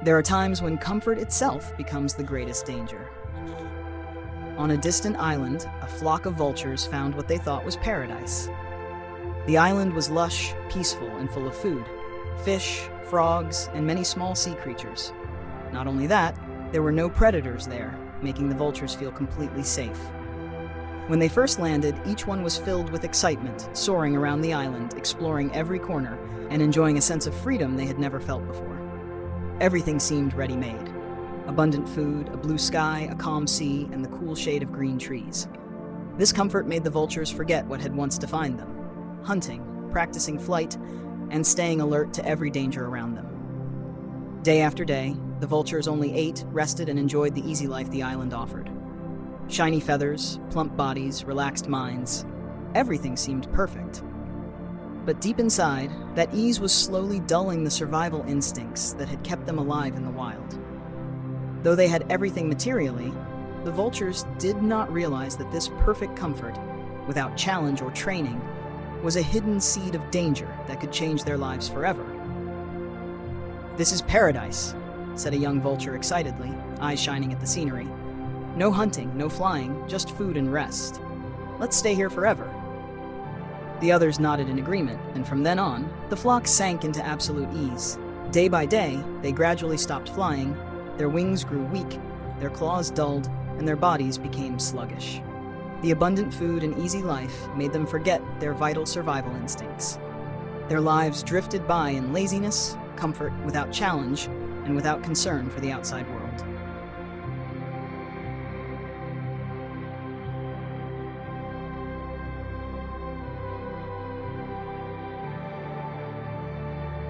There are times when comfort itself becomes the greatest danger. On a distant island, a flock of vultures found what they thought was paradise. The island was lush, peaceful, and full of food: fish, frogs, and many small sea creatures. Not only that, there were no predators there, making the vultures feel completely safe. When they first landed, each one was filled with excitement, soaring around the island, exploring every corner, and enjoying a sense of freedom they had never felt before. Everything seemed ready-made: abundant food, a blue sky, a calm sea, and the cool shade of green trees. This comfort made the vultures forget what had once defined them: hunting, practicing flight, and staying alert to every danger around them. Day after day, the vultures only ate, rested, and enjoyed the easy life the island offered. Shiny feathers, plump bodies, relaxed minds. Everything seemed perfect. But deep inside, that ease was slowly dulling the survival instincts that had kept them alive in the wild. Though they had everything materially, the vultures did not realize that this perfect comfort, without challenge or training, was a hidden seed of danger that could change their lives forever. "This is paradise," said a young vulture excitedly, eyes shining at the scenery. "No hunting, no flying, just food and rest. Let's stay here forever." The others nodded in agreement, and from then on, the flock sank into absolute ease. Day by day, they gradually stopped flying, their wings grew weak, their claws dulled, and their bodies became sluggish. The abundant food and easy life made them forget their vital survival instincts. Their lives drifted by in laziness, comfort without challenge, and without concern for the outside world.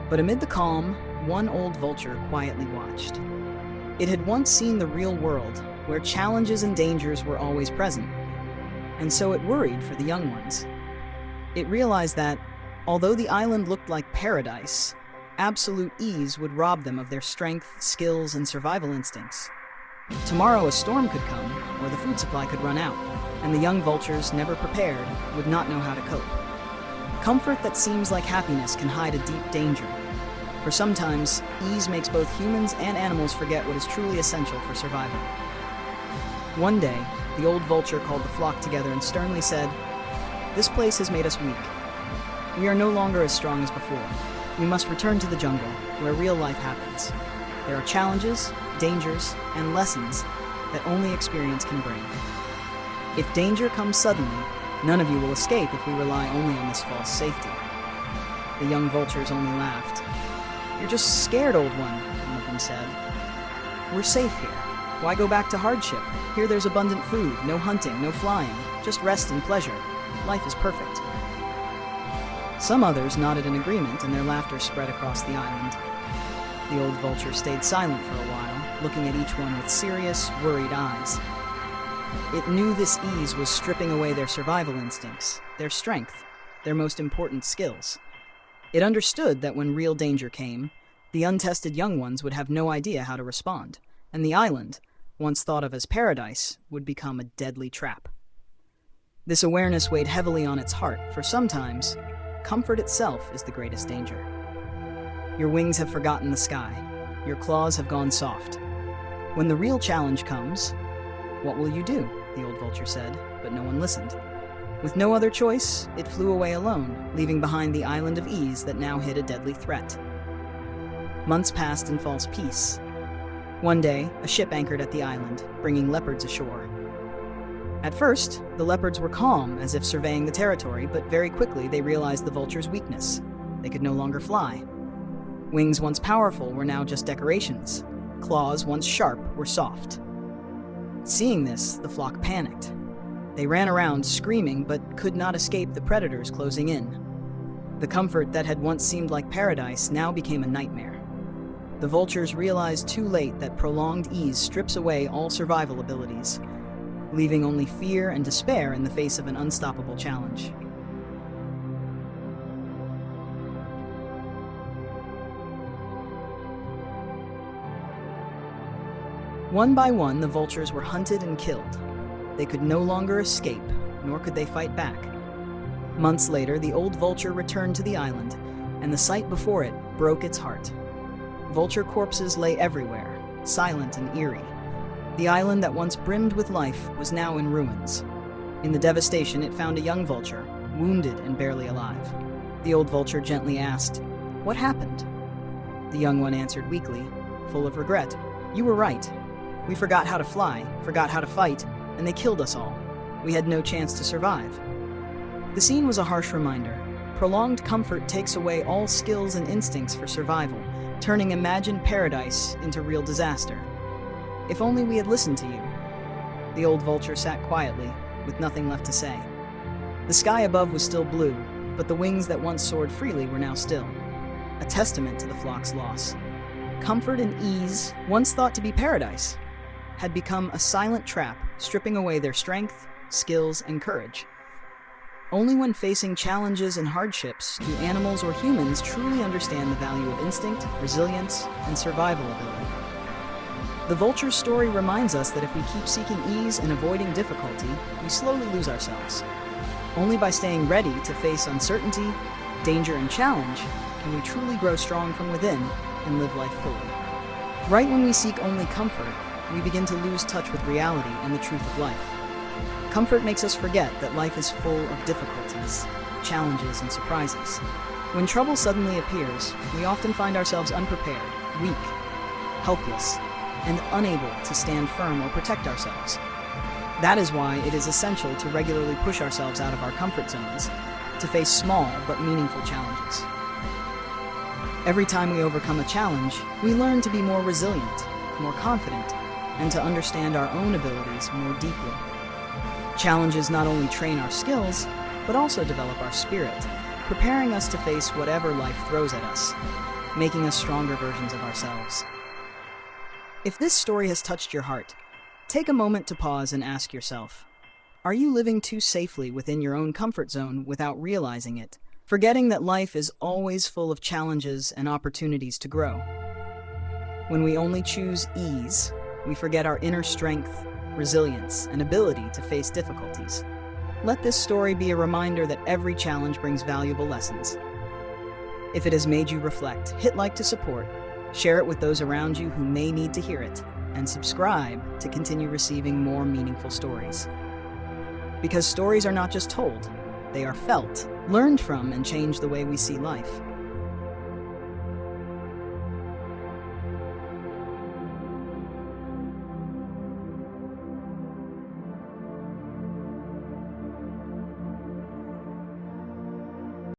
But amid the calm, one old vulture quietly watched. It had once seen the real world, where challenges and dangers were always present, and so it worried for the young ones. It realized that, although the island looked like paradise, absolute ease would rob them of their strength, skills, and survival instincts. Tomorrow a storm could come, or the food supply could run out, and the young vultures, never prepared, would not know how to cope. Comfort that seems like happiness can hide a deep danger, for sometimes ease makes both humans and animals forget what is truly essential for survival. One day, the old vulture called the flock together and sternly said, "This place has made us weak. We are no longer as strong as before. We must return to the jungle, where real life happens. There are challenges, dangers, and lessons that only experience can bring. If danger comes suddenly, none of you will escape if we rely only on this false safety." The young vultures only laughed. "You're just scared, old one of them said. "We're safe here. Why go back to hardship? Here there's abundant food, no hunting, no flying, just rest and pleasure. Life is perfect." Some others nodded in agreement, and their laughter spread across the island. The old vulture stayed silent for a while, looking at each one with serious, worried eyes. It knew this ease was stripping away their survival instincts, their strength, their most important skills. It understood that when real danger came, the untested young ones would have no idea how to respond, and the island, once thought of as paradise, would become a deadly trap. This awareness weighed heavily on its heart, for sometimes, comfort itself is the greatest danger. Your wings have forgotten the sky. Your claws have gone soft. When the real challenge comes, what will you do? The old vulture said, but no one listened. With no other choice, it flew away alone, leaving behind the island of ease that now hid a deadly threat. Months passed in false peace. One day, a ship anchored at the island, bringing leopards ashore. At first, the leopards were calm, as if surveying the territory, but very quickly they realized the vulture's weakness. They could no longer fly. Wings once powerful were now just decorations. Claws once sharp were soft. Seeing this, the flock panicked. They ran around screaming, but could not escape the predators closing in. The comfort that had once seemed like paradise now became a nightmare. The vultures realized too late that prolonged ease strips away all survival abilities, leaving only fear and despair in the face of an unstoppable challenge. One by one, the vultures were hunted and killed. They could no longer escape, nor could they fight back. Months later, the old vulture returned to the island, and the sight before it broke its heart. Vulture corpses lay everywhere, silent and eerie. The island that once brimmed with life was now in ruins. In the devastation, it found a young vulture, wounded and barely alive. The old vulture gently asked, "What happened?" The young one answered weakly, full of regret, "You were right. We forgot how to fly, forgot how to fight, and they killed us all. We had no chance to survive." The scene was a harsh reminder. Prolonged comfort takes away all skills and instincts for survival, turning imagined paradise into real disaster. If only we had listened to you. The old vulture sat quietly, with nothing left to say. The sky above was still blue, but the wings that once soared freely were now still, a testament to the flock's loss. Comfort and ease, once thought to be paradise, had become a silent trap, stripping away their strength, skills, and courage. Only when facing challenges and hardships do animals or humans truly understand the value of instinct, resilience, and survival ability. The vulture's story reminds us that if we keep seeking ease and avoiding difficulty, we slowly lose ourselves. Only by staying ready to face uncertainty, danger, and challenge can we truly grow strong from within and live life fully. Right when we seek only comfort, we begin to lose touch with reality and the truth of life. Comfort makes us forget that life is full of difficulties, challenges, and surprises. When trouble suddenly appears, we often find ourselves unprepared, weak, helpless, and unable to stand firm or protect ourselves. That is why it is essential to regularly push ourselves out of our comfort zones to face small but meaningful challenges. Every time we overcome a challenge, we learn to be more resilient, more confident, and to understand our own abilities more deeply. Challenges not only train our skills, but also develop our spirit, preparing us to face whatever life throws at us, making us stronger versions of ourselves. If this story has touched your heart, take a moment to pause and ask yourself, are you living too safely within your own comfort zone without realizing it, forgetting that life is always full of challenges and opportunities to grow? When we only choose ease, we forget our inner strength, resilience, and ability to face difficulties. Let this story be a reminder that every challenge brings valuable lessons. If it has made you reflect, hit like to support, share it with those around you who may need to hear it, and subscribe to continue receiving more meaningful stories. Because stories are not just told, they are felt, learned from, and change the way we see life.